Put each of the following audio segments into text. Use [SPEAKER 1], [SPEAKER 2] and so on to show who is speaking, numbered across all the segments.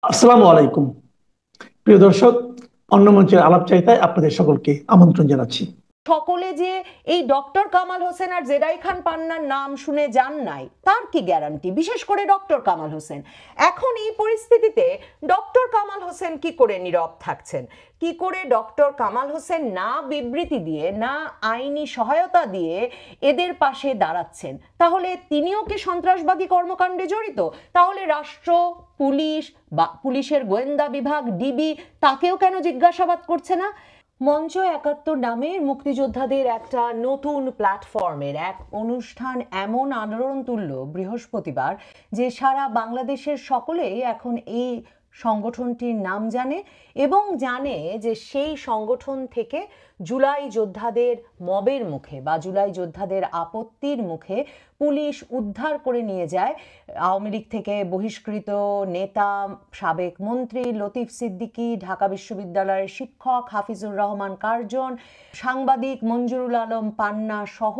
[SPEAKER 1] আসসালামু আলাইকুম। প্রিয় দর্শক, অন্য মঞ্চের আলাপচারিতায় আপনাদের সকলকে আমন্ত্রণ জানাচ্ছি।
[SPEAKER 2] সকলে যে এই ডক্টর কামাল হোসেন আর জেরাই খান পান্নার নাম শুনে যান নাই তার কি গ্যারান্টি? বিশেষ করে ডক্টর কামাল হোসেন। এখন এই পরিস্থিতিতে ডক্টর কামাল হোসেন কি করে নীরব থাকছেন? কি করে ডক্টর কামাল হোসেন না বিবৃতি দিয়ে, না আইনি সহায়তা দিয়ে এদের পাশে দাঁড়াচ্ছেন? তাহলে তিনিও কি সন্ত্রাসবাদী কর্মকাণ্ডে জড়িত? তাহলে রাষ্ট্র, পুলিশ বা পুলিশের গোয়েন্দা বিভাগ, ডিবি তাকেও কেন জিজ্ঞাসাবাদ করছে না? মঞ্চ ৭১ নামের মুক্তিযোদ্ধাদের একটা নতুন প্ল্যাটফর্মের এক অনুষ্ঠান এমন আলোড়ন তুলল বৃহস্পতিবার যে সারা বাংলাদেশের সকলেই এখন এই সংগঠনটির নাম জানে এবং জানে যে সেই সংগঠন থেকে জুলাই যোদ্ধাদের মবের মুখে বা জুলাই যোদ্ধাদের আপত্তির মুখে পুলিশ উদ্ধার করে নিয়ে যায় আওয়ামী লীগ থেকে বহিষ্কৃত নেতা, সাবেক মন্ত্রী লতিফ সিদ্দিকী, ঢাকা বিশ্ববিদ্যালয়ের শিক্ষক হাফিজুর রহমান কার্জন, সাংবাদিক মঞ্জুরুল আলম পান্না সহ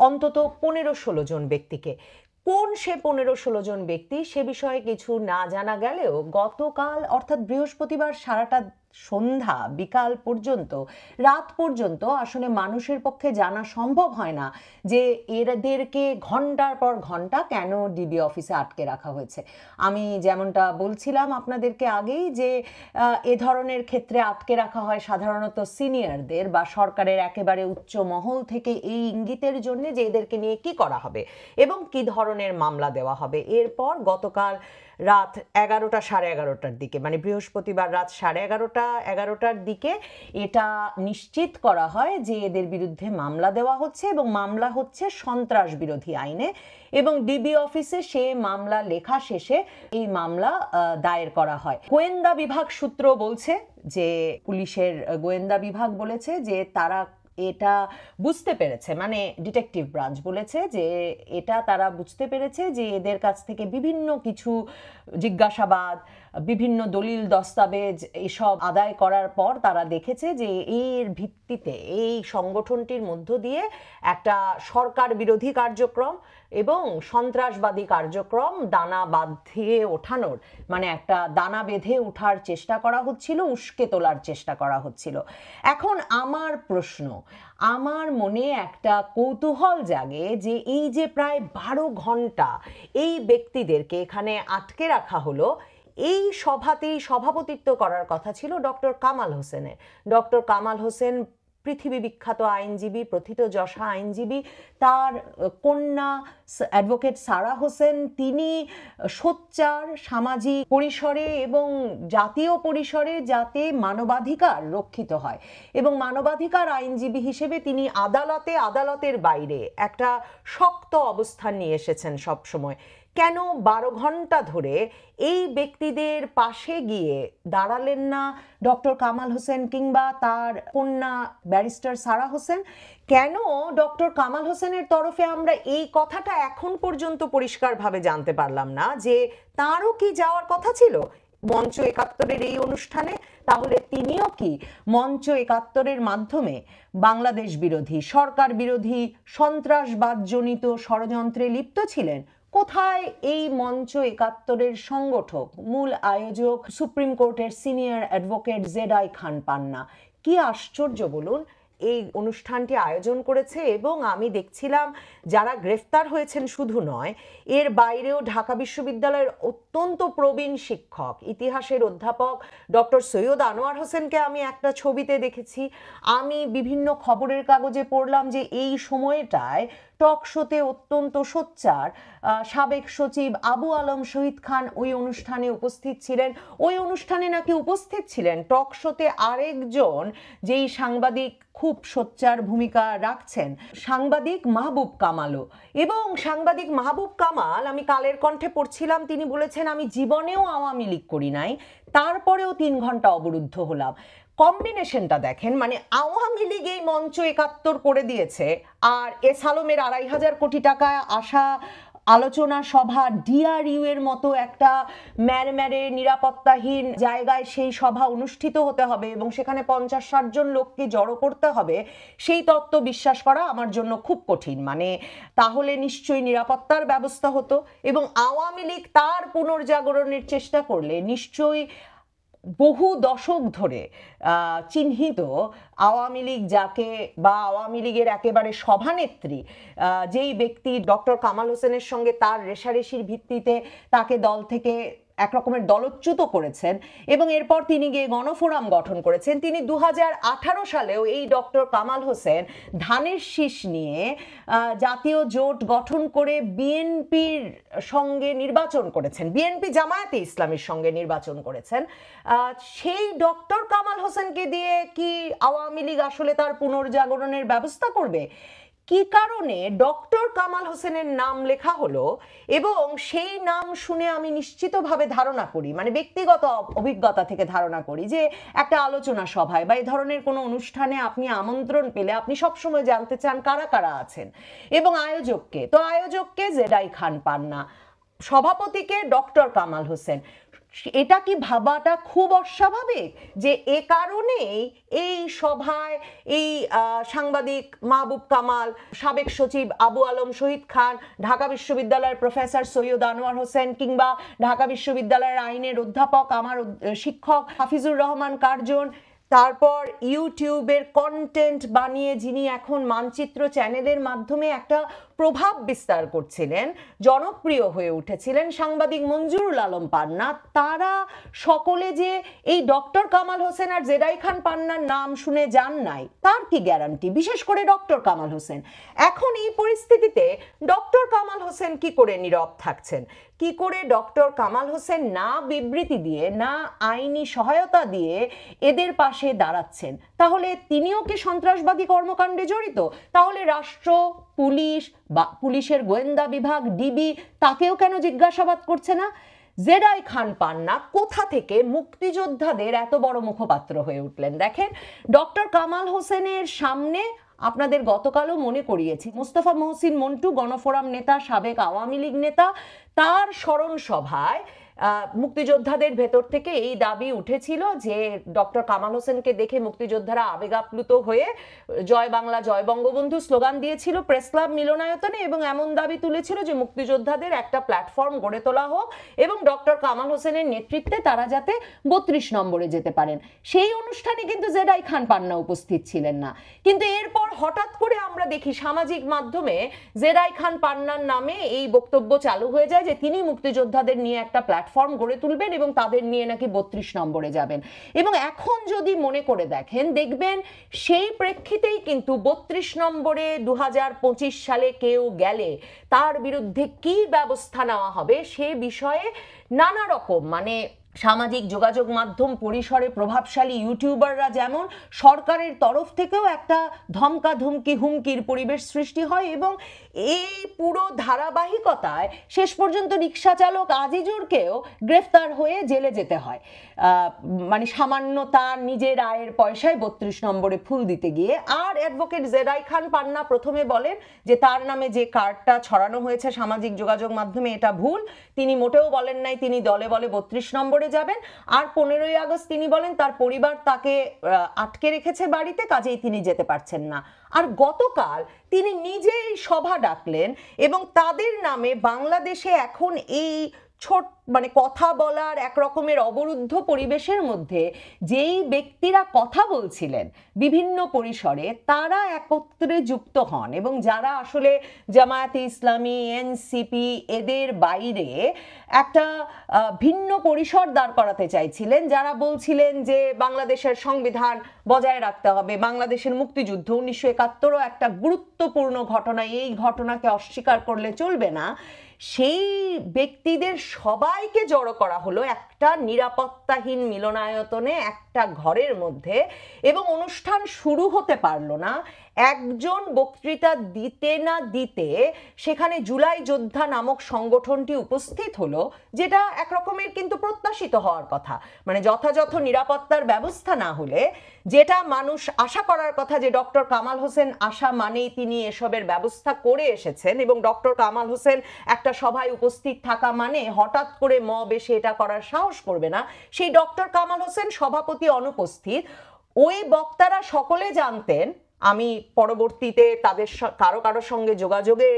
[SPEAKER 2] অন্তত ১৫-১৬ জন ব্যক্তিকে। কোন সে ১৫-১৬ জন ব্যক্তি সে বিষয়ে কিছু না জানা গেলেও গতকাল অর্থাৎ বৃহস্পতিবার সারাটা সন্ধ্যা বিকাল পর্যন্ত, রাত পর্যন্ত আসলে মানুষের পক্ষে জানা সম্ভব হয় না যে এদেরকে ঘন্টার পর ঘন্টা কেন ডিবি অফিসে আটকে রাখা হয়েছে। আমি যেমনটা বলছিলাম আপনাদেরকে আগেই যে এ ধরনের ক্ষেত্রে আটকে রাখা হয় সাধারণত সিনিয়রদের বা সরকারের একেবারে উচ্চ মহল থেকে এই ইঙ্গিতের জন্য যে এদেরকে নিয়ে কি করা হবে এবং কি ধরনের মামলা দেওয়া হবে। এরপর গতকাল রাত ১১টা, সাড়ে ১১টার দিকে, মানে বৃহস্পতিবার রাত ১১:৩০-১১টার দিকে এটা নিশ্চিত করা হয় যে এদের বিরুদ্ধে মামলা দেওয়া হচ্ছে এবং মামলা হচ্ছে সন্ত্রাস বিরোধী আইনে। এবং ডিবি অফিসে সে মামলা লেখা শেষে এই মামলা দায়ের করা হয়। গোয়েন্দা বিভাগ সূত্র বলছে যে পুলিশের গোয়েন্দা বিভাগ বলেছে যে তারা এটা বুঝতে পেরেছে, মানে ডিটেকটিভ ব্রাঞ্চ বলেছে যে এটা তারা বুঝতে পেরেছে যে এদের কাছ থেকে বিভিন্ন কিছু জিজ্ঞাসাবাদ, বিভিন্ন দলিল দস্তাবেজ এসব আদায় করার পর তারা দেখেছে যে এর ভিত্তিতে এই সংগঠনটির মধ্য দিয়ে একটা সরকার বিরোধী কার্যক্রম এবং সন্ত্রাসবাদী কার্যক্রম দানা বাঁধিয়ে ওঠানোর, মানে একটা দানা বেঁধে ওঠার চেষ্টা করা হচ্ছিল, উস্কে তোলার চেষ্টা করা হচ্ছিল। এখন আমার প্রশ্ন, আমার মনে একটা কৌতূহল জাগে যে এই যে প্রায় ১২ ঘন্টা এই ব্যক্তিদেরকে এখানে আটকে রাখা হলো, এই সভাতেই সভাপতিত্ব করার কথা ছিল ডক্টর কামাল হোসেনের। ডক্টর কামাল হোসেন পৃথিবী বিখ্যাত আইনজীবী, প্রথিতযশা আইনজীবী। তার কন্যা অ্যাডভোকেট সারা হোসেন, তিনি সোচ্চার সামাজিক পরিসরে এবং জাতীয় পরিসরে যাতে মানবাধিকার রক্ষিত হয় এবং মানবাধিকার আইনজীবী হিসেবে তিনি আদালতে, আদালতের বাইরে একটা শক্ত অবস্থান নিয়ে এসেছেন সব সময়। কেন ১২ ঘন্টা ধরে এই ব্যক্তিদের পাশে গিয়ে দাঁড়ালেন না ডক্টর কামাল হোসেন কিংবা তার কন্যা ব্যারিস্টার সারা হোসেন? কেন ডক্টর কামাল হোসেনের তরফে আমরা এই কথাটা এখন পর্যন্ত পরিষ্কারভাবে জানতে পারলাম না যে তারও কি যাওয়ার কথা ছিল মঞ্চ ৭১-এর এই অনুষ্ঠানে? তাহলে তিনিও কি মঞ্চ ৭১-এর মাধ্যমে বাংলাদেশ বিরোধী, সরকার বিরোধী, সন্ত্রাসবাদজনিত ষড়যন্ত্রে লিপ্ত ছিলেন? কোথায় এই মঞ্চ ৭১-এর সংগঠক, মূল আয়োজক সুপ্রিম কোর্টের সিনিয়র অ্যাডভোকেট জেরাই খান পান্না? কি আশ্চর্য বলুন! এই অনুষ্ঠানটি আয়োজন করেছে এবং আমি দেখছিলাম যারা গ্রেফতার হয়েছেন শুধু নয়, এর বাইরেও ঢাকা বিশ্ববিদ্যালয়ের অত্যন্ত প্রবীণ শিক্ষক, ইতিহাসের অধ্যাপক ডক্টর সৈয়দ আনোয়ার হোসেনকে আমি একটা ছবিতে দেখেছি। আমি বিভিন্ন খবরের কাগজে পড়লাম যে এই সময়টায় টক শোতে অত্যন্ত সোচ্চার সাবেক সচিব আবু আলম শহীদ খান ওই অনুষ্ঠানে উপস্থিত ছিলেন। ওই অনুষ্ঠানে নাকি উপস্থিত ছিলেন টক শোতে আরেকজন যেই সাংবাদিক খুব সোচ্চার ভূমিকা রাখছেন, সাংবাদিক মাহবুব কামালও। এবং সাংবাদিক মাহবুব কামাল, আমি কালের কণ্ঠে পড়ছিলাম, তিনি বলেছেন আমি জীবনেও আওয়ামী লীগ করি নাই, তারপরেও ৩ ঘন্টা অবরুদ্ধ হলাম। কম্বিনেশনটা দেখেন, মানে আওয়ামী লীগ এই মঞ্চ ৭১ করে দিয়েছে আর এস আলমের ২৫০০ কোটি টাকা আসা আলোচনা সভা, ডিআরইউ এর মতো একটা ম্যারম্যারে নিরাপত্তাহীন জায়গায় সেই সভা অনুষ্ঠিত হতে হবে এবং সেখানে 50-60 জন লোককে জড়ো করতে হবে, সেই তত্ত্ব বিশ্বাস করা আমার জন্য খুব কঠিন। মানে তাহলে নিশ্চয়ই নিরাপত্তার ব্যবস্থা হতো এবং আওয়ামী লীগ তার পুনর্জাগরণের চেষ্টা করলে নিশ্চয়ই বহু দশক ধরে চিহ্নিত আওয়ামী লীগ যাকে, বা আওয়ামী লীগের একেবারে সভানেত্রী যেই ব্যক্তি ডক্টর কামাল হোসেনের সঙ্গে তার রেষারেষির ভিত্তিতে তাকে দল থেকে এক রকমের দলচ্যুত করেছেন এবং এরপর তিনি গিয়ে গণফোরাম গঠন করেছেন, তিনি 2018 সালেও এই ডক্টর কামাল হোসেন ধানের শীষ নিয়ে জাতীয় জোট গঠন করে বিএনপির সঙ্গে নির্বাচন করেছেন, বিএনপি জামায়াতে ইসলামের সঙ্গে নির্বাচন করেছেন। সেই ডক্টর কামাল হোসেনকে দিয়ে কি আওয়ামী লীগ আসলে তার পুনর্জাগরণের ব্যবস্থা করবে? কি কারণে ডক্টর কামাল হোসেনের নাম লেখা হলো এবং সেই নাম শুনে আমি নিশ্চিতভাবে ধারণা করি, মানে ব্যক্তিগত অভিজ্ঞতা থেকে ধারণা করি, যে একটা আলোচনা সভায় বা এই ধরনের কোনো অনুষ্ঠানে আপনি আমন্ত্রণ পেলে আপনি সবসময় জানতে চান কারা কারা আছেন এবং আয়োজককে, তো আয়োজককে জেডাই খান পান্না, সভাপতিকে ডক্টর কামাল হোসেন। এটা কি ভাবাটা খুব অস্বাভাবিক যে এ কারণেই এই সভায় এই সাংবাদিক মাহবুব কামাল, সাবেক সচিব আবু আলম শহীদ খান, ঢাকা বিশ্ববিদ্যালয়ের প্রফেসর সৈয়দ আনোয়ার হোসেন কিংবা ঢাকা বিশ্ববিদ্যালয়ের আইনের অধ্যাপক আমার শিক্ষক হাফিজুর রহমান কার্জন, তারপর ইউটিউবের কন্টেন্ট বানিয়ে যিনি এখন মানচিত্র চ্যানেলের মাধ্যমে একটা প্রভাব বিস্তার করছিলেন, জনপ্রিয় হয়ে উঠেছিলেন, সাংবাদিক মঞ্জুরুল আলম পান্না, তারা সকলে যে এই ডক্টর কামাল হোসেন আর জেডাই খান পান্নার নাম শুনে যান নাই তার কি গ্যারান্টি? বিশেষ করে ডক্টর কামাল হোসেন। এখন এই পরিস্থিতিতে ডক্টর কামাল হোসেন কি করে নীরব থাকছেন? কি করে ডক্টর কামাল হোসেন না বিবৃতি দিয়ে, না আইনি সহায়তা দিয়ে এদের পাশে দাঁড়াচ্ছেন? তাহলে তিনিও কি সন্ত্রাসবাদী কর্মকাণ্ডে জড়িত? তাহলে রাষ্ট্র, পুলিশ বা পুলিশের গোয়েন্দা বিভাগ, ডিবি, তাকেও কেন জিজ্ঞাসাবাদ করছে না? জেডাই খান পান্না কোথা থেকে মুক্তিযোদ্ধাদের এত বড় মুখপাত্র হয়ে উঠলেন? দেখেন, ডক্টর কামাল হোসেনের সামনে আপনাদের গতকালও মনে করিয়েছি, মোস্তফা মহসিন মন্টু, গণফোরাম নেতা, সাবেক আওয়ামী লীগ নেতা, তার স্মরণ সভায় মুক্তিযোদ্ধাদের ভেতর থেকে এই দাবি উঠেছিল যে ডক্টর কামাল হোসেনকে দেখে মুক্তিযোদ্ধারা আবেগাপ্লুত হয়ে জয় বাংলা জয় বঙ্গবন্ধু স্লোগান দিয়েছিল প্রেস ক্লাব মিলনায়তনে এবং এমন দাবি তুলেছিল যে মুক্তিযোদ্ধাদের একটা প্ল্যাটফর্ম গড়ে তোলা হোক এবং ডক্টর কামাল হোসেনের নেতৃত্বে তারা যাতে 32 নম্বরে যেতে পারেন। সেই অনুষ্ঠানে কিন্তু জেডাই খান পান্না উপস্থিত ছিলেন না, কিন্তু এরপর হঠাৎ করে আমরা দেখি সামাজিক মাধ্যমে জেডাই খান পান্নার নামে এই বক্তব্য চালু হয়ে যায় যে তিনি মুক্তিযোদ্ধাদের নিয়ে একটা প্ল্যাটফর্ম গড়ে তুলবেন এবং তাদের নিয়ে নাকি 32 নম্বরে যাবেন। এবং এখন যদি মনে করে দেখেন, দেখবেন সেই প্রেক্ষিতেই কিন্তু 32 নম্বরে 2025 সালে কেউ গেলে তার বিরুদ্ধে কি ব্যবস্থা নেওয়া হবে সে বিষয়ে নানা রকম, মানে সামাজিক যোগাযোগ মাধ্যম পরিসরে প্রভাবশালী ইউটিউবাররা যেমন, সরকারের তরফ থেকেও একটা ধমকা ধমকি হুমকির পরিবেশ সৃষ্টি হয় এবং এই পুরো ধারাবাহিকতায় শেষ পর্যন্ত রিক্সা চালক আজিজুরকেও গ্রেফতার হয়ে জেলে যেতে হয়, মানে সামান্য তার নিজের আয়ের পয়সায় 32 নম্বরে ফুল দিতে গিয়ে। আর অ্যাডভোকেট জেডাই খান পান্না প্রথমে বলেন যে তার নামে যে কার্ডটা ছড়ানো হয়েছে সামাজিক যোগাযোগ মাধ্যমে এটা ভুল, তিনি মোটেও বলেন নাই তিনি দলে বলে 32 নম্বরে যাবেন। আর 15ই আগস্ট তিনি বলেন তার পরিবার তাকে আটকে রেখেছে বাড়িতে, কাজেই তিনি যেতে পারছেন না। আর গতকাল তিনি নিজেই সভা ডাকলেন এবং তাদের নামে বাংলাদেশে এখন এই মানে কথা বলার এক রকমের অবরুদ্ধ পরিবেশের মধ্যে যেই ব্যক্তিরা কথা বলছিলেন বিভিন্ন পরিসরে তারা একত্রে যুক্ত হন এবং যারা আসলে জামায়াতে ইসলামী, এনসিপি এদের বাইরে একটা ভিন্ন পরিসর দাঁড় করাতে চাইছিলেন, যারা বলছিলেন যে বাংলাদেশের সংবিধান বজায় রাখতে হবে, বাংলাদেশের মুক্তিযুদ্ধ 1971ও একটা গুরুত্বপূর্ণ ঘটনা, এই ঘটনাকে অস্বীকার করলে চলবে না, সেই ব্যক্তিদের সবাইকে জড়ো করা হলো একটা একটা নিরাপত্তাহীন মিলনায়তনে একটা ঘরের মধ্যে, এবং অনুষ্ঠান শুরু হতে পারলো না, একজন বক্তৃতা দিতে না দিতে সেখানে জুলাই যোদ্ধা নামক সংগঠনটি উপস্থিত হলো, যেটা একরকমের কিন্তু প্রত্যাশিত হওয়ার কথা। মানে যথাযথ নিরাপত্তার ব্যবস্থা না হলে যেটা মানুষ আশা করার কথা, যে ডক্টর কামাল হোসেন আসা মানেই তিনি এসবের ব্যবস্থা করে এসেছেন, এবং ডক্টর কামাল হোসেন একটা সভায় উপস্থিত থাকা মানে হঠাৎ করে মব এসে এটা করার সাহস করবে না, সেই ডক্টর কামাল হোসেন সভাপতি অনুপস্থিত। ওই বক্তারা সকলে জানতেন, আমি পরবর্তীতে তাদের কারো সঙ্গে যোগাযোগে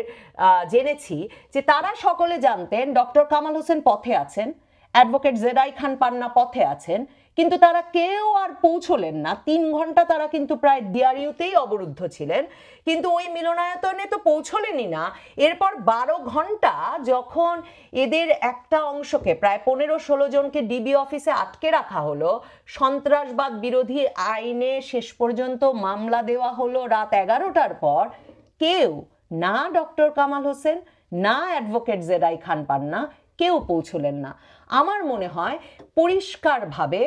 [SPEAKER 2] জেনেছি যে তারা সকলে জানতেন ডক্টর কামাল হোসেন পথে আছেন, অ্যাডভোকেট জেরাই খান পান্না পথে আছেন, কিন্তু তারা কেউ আর পৌঁছলেন না। 3 ঘন্টা তারা কিন্তু প্রায় ডিআরইউতেই অবরুদ্ধ ছিলেন, কিন্তু ওই মিলনায়তনে তো পৌঁছলেনই না। এরপর 12 ঘন্টা যখন এদের একটা অংশকে, প্রায় 15-16 জনকে ডিবি অফিসে আটকে রাখা হলো, সন্ত্রাসবাদ বিরোধী আইনে শেষ পর্যন্ত মামলা দেওয়া হলো রাত 11টার পর, কেউ, না ডক্টর কামাল হোসেন না অ্যাডভোকেট জেরাই খান পান্না, কেউ পৌঁছলেন না। আমার মনে হয় পরিষ্কারভাবে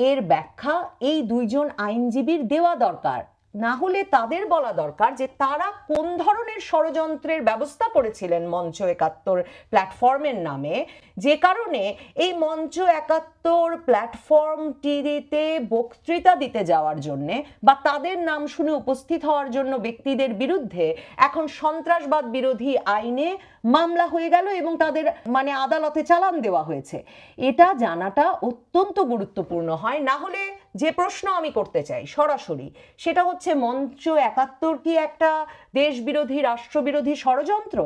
[SPEAKER 2] এর ব্যাখ্যা এই 2 জন আইনজীবীর দেওয়া দরকার, না হলে তাদের বলা দরকার যে তারা কোন ধরনের ষড়যন্ত্রের ব্যবস্থা করেছিলেন মঞ্চ 71 প্ল্যাটফর্মের নামে, যে কারণে এই মঞ্চ 71 প্ল্যাটফর্মটিতে বক্তৃতা দিতে যাওয়ার জন্য বা তাদের নাম শুনে উপস্থিত হওয়ার জন্য ব্যক্তিদের বিরুদ্ধে এখন সন্ত্রাসবাদ বিরোধী আইনে মামলা হয়ে গেল এবং তাদের মানে আদালতে চালান দেওয়া হয়েছে। এটা জানাটা অত্যন্ত গুরুত্বপূর্ণ হয়। না হলে যে প্রশ্ন আমি করতে চাই সরাসরি, সেটা হচ্ছে মঞ্চ 71 কি একটা দেশবিরোধী রাষ্ট্রবিরোধী ষড়যন্ত্র,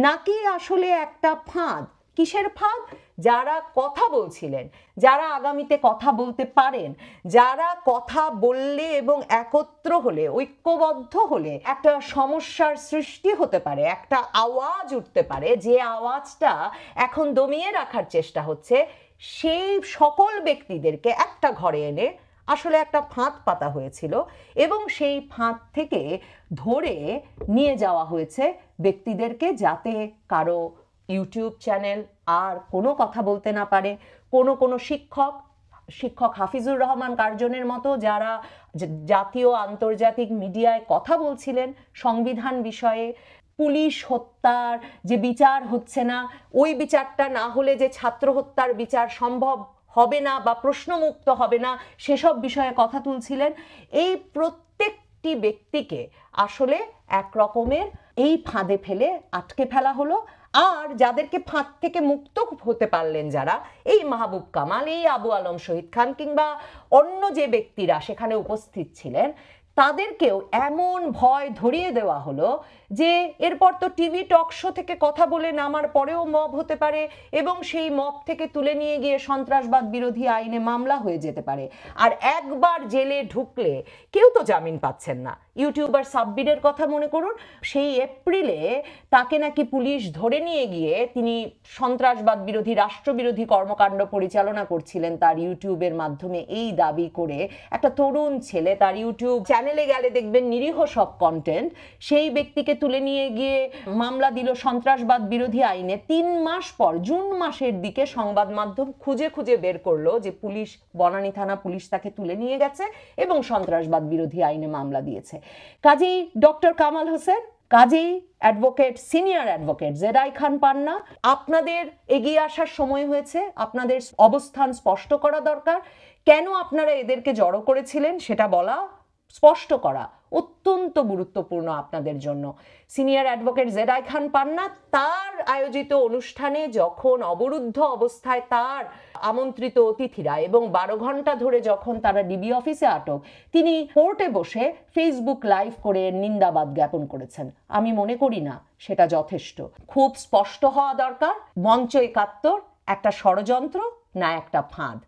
[SPEAKER 2] নাকি আসলে একটা ফাঁদ? কিসের ফাঁদ? যারা কথা বলছিলেন, যারা আগামীতে কথা বলতে পারেন, যারা কথা বললে এবং একত্র হলে, ঐক্যবদ্ধ হলে একটা সমস্যার সৃষ্টি হতে পারে, একটা আওয়াজ উঠতে পারে, যে আওয়াজটা এখন দমিয়ে রাখার চেষ্টা হচ্ছে, সেই সকল ব্যক্তিদেরকে একটা ঘরে এনে আসলে একটা ফাঁদ পাতা হয়েছিল এবং সেই ফাঁদ থেকে ধরে নিয়ে যাওয়া হয়েছে ব্যক্তিদেরকে, যাতে কারো ইউটিউব চ্যানেল আর কোনো কথা বলতে না পারে। কোনো শিক্ষক হাফিজুর রহমান কার্জনের মতো যারা জাতীয় আন্তর্জাতিক মিডিয়ায় কথা বলছিলেন সংবিধান বিষয়ে, পুলিশ হত্যার যে বিচার হচ্ছে না, ওই বিচারটা না হলে যে ছাত্র হত্যার বিচার সম্ভব হবে না বা প্রশ্নমুক্ত হবে না, সেসব বিষয়ে কথা তুলছিলেন। এই প্রত্যেকটি ব্যক্তিকে আসলে এক রকমের এই ফাঁদে ফেলে আটকে ফেলা হলো। আর যাদেরকে ফাঁদ থেকে মুক্ত হতে পারলেন যারা, এই মাহবুব কামাল, এই আবু আলম শহীদ খান কিংবা অন্য যে ব্যক্তিরা সেখানে উপস্থিত ছিলেন, তাদেরকেও এমন ভয় ধরিয়ে দেওয়া হলো যে এরপর তো টিভি টক শো থেকে কথা বলে নামার পরেও মব হতে পারে এবং সেই মব থেকে তুলে নিয়ে গিয়ে সন্ত্রাসবাদ বিরোধী আইনে মামলা হয়ে যেতে পারে। আর একবার জেলে ঢুকলে কেউ তো জামিন পাচ্ছেন না। ইউটিউবার সাব্বিরের কথা মনে করুন, সেই এপ্রিলে তাকে নাকি পুলিশ ধরে নিয়ে গিয়ে, তিনি সন্ত্রাসবাদ বিরোধী রাষ্ট্রবিরোধী কর্মকাণ্ড পরিচালনা করছিলেন তার ইউটিউবের মাধ্যমে, এই দাবি করে একটা তরুণ ছেলে তার ইউটিউব চ্যানেলে গেলে দেখবেন নিরীহ সব কন্টেন্ট, সেই ব্যক্তিকে তুলে নিয়ে গিয়ে মামলা দিল সন্ত্রাসবাদ বিরোধী আইনে। 3 মাস পর জুন মাসের দিকে সংবাদ মাধ্যম খুঁজে খুঁজে বের করলো যে পুলিশ, বনানী থানা পুলিশ তাকে তুলে নিয়ে গেছে এবং সন্ত্রাসবাদ বিরোধী আইনে মামলা দিয়েছে। কাজেই ডক্টর কামাল হোসেন, কাজেই অ্যাডভোকেট, সিনিয়র অ্যাডভোকেট জেরাই খান পান্না, আপনাদের এগিয়ে আসার সময় হয়েছে। আপনাদের অবস্থান স্পষ্ট করা দরকার। কেন আপনারা এদেরকে জড়ো করেছিলেন সেটা বলা, স্পষ্ট করা অত্যন্ত গুরুত্বপূর্ণ আপনাদের জন্য। সিনিয়র অ্যাডভোকেট জেরাই খান পান্না তার আয়োজিত অনুষ্ঠানে যখন অবরুদ্ধ অবস্থায় তার আমন্ত্রিত অতিথিরা এবং 12 ঘন্টা ধরে যখন তারা ডিবি অফিসে আটক, তিনি কোর্টে বসে ফেসবুক লাইভ করে নিন্দাবাদ জ্ঞাপন করেছেন। আমি মনে করি না সেটা যথেষ্ট। খুব স্পষ্ট হওয়া দরকার, মঞ্চ 71 একটা ষড়যন্ত্র না একটা ফাঁদ।